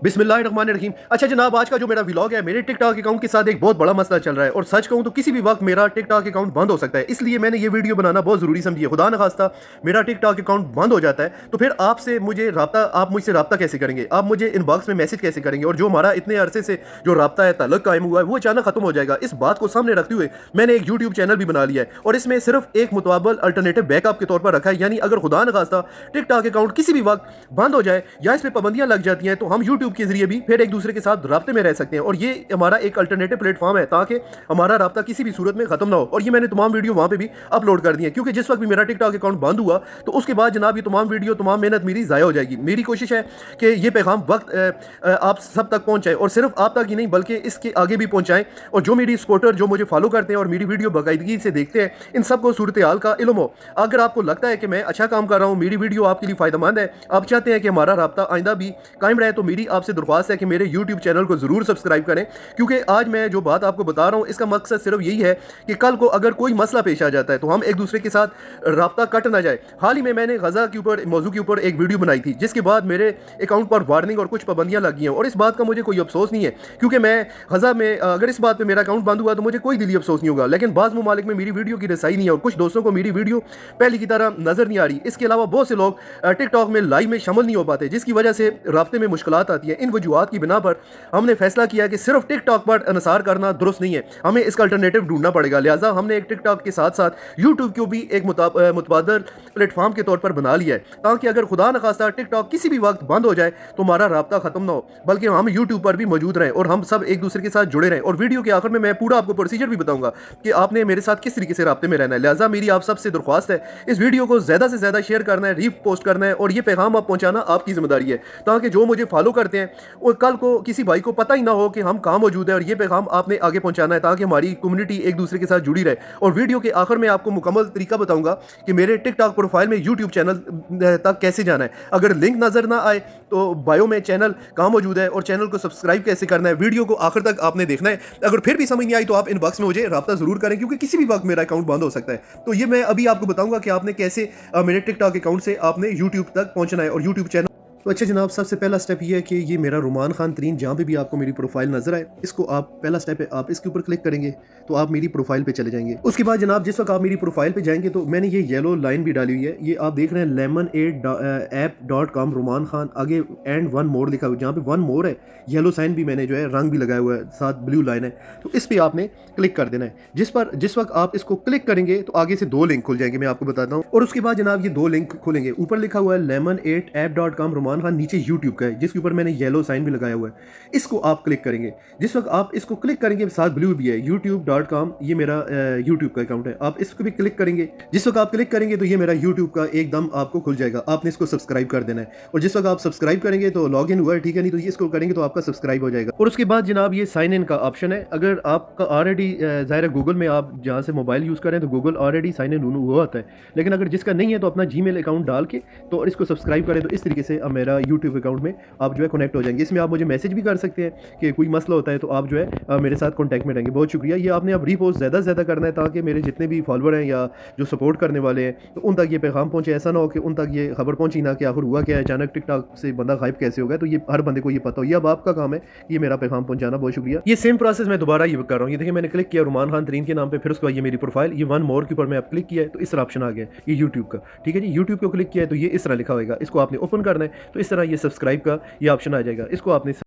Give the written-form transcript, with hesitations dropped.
बिस्मिल्लाहिर्रहमानिर्रहीम। अच्छा जनाब, आज का जो मेरा व्लॉग है, मेरे टिकटॉक अकाउंट के साथ एक बहुत बड़ा मसला चल रहा है और सच कहूँ तो किसी भी वक्त मेरा टिकटॉक अकाउंट बंद हो सकता है। इसलिए मैंने ये वीडियो बनाना बहुत ज़रूरी समझी है। खुदा न खास्ता मेरा टिकटॉक अकाउंट बंद हो जाता है तो फिर आप मुझसे रब्ता कैसे करेंगे? आप मुझे इनबॉक्स में मैसेज कैसे करेंगे? और जो हमारा इतने अरसे से जो रब्ता है, ताल्लुक कायम हुआ है, वो अचानक खत्म हो जाएगा। इस बात को सामने रखते हुए मैंने एक यूट्यूब चैनल भी बना लिया है और इसमें सिर्फ एक मुतबादल अल्टरनेटिव बैकअप के तौर पर रखा है। यानी अगर खुदा न खास्ता टिकटॉक अकाउंट किसी भी वक्त बंद हो जाए या इस पर पाबंदियां लग जाती हैं तो हम यूट्यूब के जरिए भी फिर एक दूसरे के साथ राब्ते में रह सकते हैं और ये हमारा एक अल्टरनेटिव प्लेटफॉर्म है ताकि हमारा राब्ता किसी भी सूरत में खत्म ना हो। और ये मैंने तमाम वीडियो वहाँ पे भी अपलोड कर दी है, क्योंकि जिस वक्त भी मेरा टिकटॉक अकाउंट बंद हुआ तो उसके बाद जनाब ये तमाम वीडियो, तमाम मेहनत मेरी ज़ाया हो जाएगी। मेरी कोशिश है कि ये पैगाम वक्त आप सब तक पहुँचाए और सिर्फ आप तक ही नहीं बल्कि इसके आगे भी पहुँचाएँ। और जो मेरी सपोर्टर जो मुझे फॉलो करते हैं और मेरी वीडियो बाकायदगी से देखते हैं, इन सबको सूरत हाल का इल्म हो। अगर आपको लगता है कि मैं अच्छा काम कर रहा हूँ, मेरी वीडियो आपके लिए फ़ायदेमंद है, आप चाहते हैं कि हमारा राब्ता आइंदा भी कायम रहे, तो मेरी आपसे दरख्वास्त है कि मेरे यूट्यूब चैनल को ज़रूर सब्सक्राइब करें। क्योंकि आज मैं जो बात आपको बता रहा हूँ इसका मकसद सिर्फ यही है कि कल को अगर कोई मसला पेश आ जाता है तो हम एक दूसरे के साथ राब्ता कट ना जाए। हाल ही में मैंने गज़ा के ऊपर मौजू के ऊपर एक वीडियो बनाई थी जिसके बाद मेरे अकाउंट पर वार्निंग और कुछ पाबंदियाँ लगी हैं और इस बात का मुझे कोई अफसोस नहीं है, क्योंकि मैं गज़ा में अगर इस बात पर मेरा अकाउंट बंद हुआ तो मुझे कोई दिली अफसोस नहीं होगा। लेकिन बाज़ ममालिक में मेरी वीडियो की रसाई नहीं है और कुछ दोस्तों को मेरी वीडियो पहले की तरह नज़र नहीं आ रही। इसके अलावा बहुत से लोग टिकटॉक में लाइव में शामिल नहीं हो पाते, जिसकी वजह से राब्ते में मुश्किलात आती है। इन वजूहात की बिना पर हमने फैसला किया कि सिर्फ टिकटॉक पर अनसार करना दुरुस्त नहीं है, हमें इसका अल्टरनेटिव ढूंढना पड़ेगा। लिहाजा हमने एक टिकटॉक के साथ साथ यूट्यूब को भी एक मुतबादल प्लेटफॉर्म के तौर पर बना लिया है, ताकि अगर खुदा न खास्ता टिकटॉक किसी भी वक्त बंद हो जाए तो हमारा राब्ता खत्म ना हो, बल्कि हम यूट्यूब पर भी मौजूद रहें और हम सब एक दूसरे के साथ जुड़े रहें। और वीडियो के आखिर में मैं पूरा आपको प्रोसीजर भी बताऊंगा कि आपने मेरे साथ किस तरीके से राब्ते में रहना है। लिहाजा मेरी आप सबसे दरख्वास्त है, इस वीडियो को ज़्यादा से ज़्यादा शेयर करना है, रीपोस्ट करना है और ये पैगाम आप पहुँचाना आपकी जिम्मेदारी है, ताकि जो मुझे फॉलो करते हैं और कल को किसी भाई को पता ही ना हो कि हम कहाँ मौजूद है। और ये पैगाम आपने आगे पहुंचाना है ताकि हमारी कम्युनिटी एक दूसरे के साथ जुड़ी रहे। और वीडियो के आखिर में आपको मुकम्मल तरीका बताऊंगा कि मेरे टिकटॉक प्रोफाइल में यूट्यूब चैनल तक कैसे जाना है। अगर लिंक नज़र ना आए तो बायो में चैनल कहाँ मौजूद है और चैनल को सब्सक्राइब कैसे करना है, वीडियो को आखिर तक आपने देखना है। अगर फिर भी समझ नहीं आई तो आप इनबॉक्स में मुझे रब्ता ज़रूर करें, क्योंकि किसी भी वक्त मेरा अकाउंट बंद हो सकता है। तो ये मैं अभी आपको बताऊंगा कि आपने कैसे मेरे टिकटॉक अकाउंट से आपने यूट्यूब तक पहुँचना है और यूट्यूब चैनल। तो अच्छा जनाब, सबसे पहला स्टेप ये है कि ये मेरा रुमान खान तरीन, जहाँ पे भी आपको मेरी प्रोफाइल नजर आए, इसको आप पहला स्टेप है, आप इसके ऊपर क्लिक करेंगे तो आप मेरी प्रोफाइल पे चले जाएंगे। उसके बाद जनाब जिस वक्त आप मेरी प्रोफाइल पे जाएंगे तो मैंने ये येलो लाइन भी डाली हुई है, ये आप देख रहे हैं lemonade.app.com रुमान खान, आगे एंड वन मोर लिखा हुआ है। जहाँ पे वन मोर है येलो साइन भी मैंने जो है रंग भी लगाया हुआ है, साथ ब्लू लाइन है, तो इस पर आपने क्लिक कर देना है। जिस वक्त आप इसको क्लिक करेंगे तो आगे से दो लिंक खुल जाएंगे, मैं आपको बताता हूँ। और उसके बाद जनाब ये दो लिंक खुलेंगे, ऊपर लिखा हुआ है lemonade.app.com रुमान खान, नीचे यूट्यूब का है जिसके ऊपर मैंने येलो साइन भी लगाया हुआ है, इसको आप क्लिक करेंगे। जिस वक्त आप इसको क्लिक करेंगे साथ ब्लू भी है youtube.com, ये मेरा यूट्यूब का अकाउंट है, आप इसको भी क्लिक करेंगे। जिस वक्त आप क्लिक करेंगे तो ये मेरा यूट्यूब का एकदम आपको खुल जाएगा, आपने इसको सब्सक्राइब कर देना है। और जिस वक्त आप सब्सक्राइब करेंगे तो लॉग इन हुआ है, ठीक है, नहीं तो ये इसको करेंगे तो आपका सब्सक्राइब हो जाएगा। और उसके बाद जनाब ये साइन इन का ऑप्शन है, अगर आपका ऑलरेडी ज़ाहिर है गूगल में आप जहाँ से मोबाइल यूज़ करें तो गूगल ऑलरेडी साइन इन हुआ होता है, लेकिन अगर जिसका नहीं है तो अपना जीमेल अकाउंट डाल के तो इसको सब्सक्राइब करें, तो इस तरीके से मेरा यूट्यूब अकाउंट में आप जो है कनेक्ट हो जाएंगे। इसमें आप मुझे मैसेज भी कर सकते हैं कि कोई मसला होता है तो आप जो है मेरे साथ कॉन्टैक्ट में रहेंगे। बहुत शुक्रिया। ये आपने अब रीपोस्ट ज़्यादा से ज़्यादा करना है ताकि मेरे जितने भी फॉलोअर हैं या जो सपोर्ट करने वाले हैं तो उन तक ये पैगाम पहुँचे। ऐसा ना हो कि उन तक ये खबर पहुँची ना कि आखिर हुआ क्या है, अचानक टिकटॉक से बंदा गायब कैसे हो गया, तो ये हर बंदे को ये पता हो। ये अब आपका काम है ये मेरा पैगाम पहुँचाना। बहुत शुक्रिया। ये सेम प्रोसेस मैं दोबारा ये कर रहा हूँ। ये देखिए मैंने क्लिक किया रुमान खान तरीन के नाम पर, फिर उसके बाद ये मेरी प्रोफाइल, ये वन मोर के ऊपर मैं अब क्लिक किया है तो इस तरह ऑप्शन आ गया ये यूट्यूब का, ठीक है जी। यूट्यूब को क्लिक किया है तो ये इस तरह लिखा होगा, इसको आपने ओपन करना है तो इस तरह ये सब्सक्राइब का ये ऑप्शन आ जाएगा, इसको आपने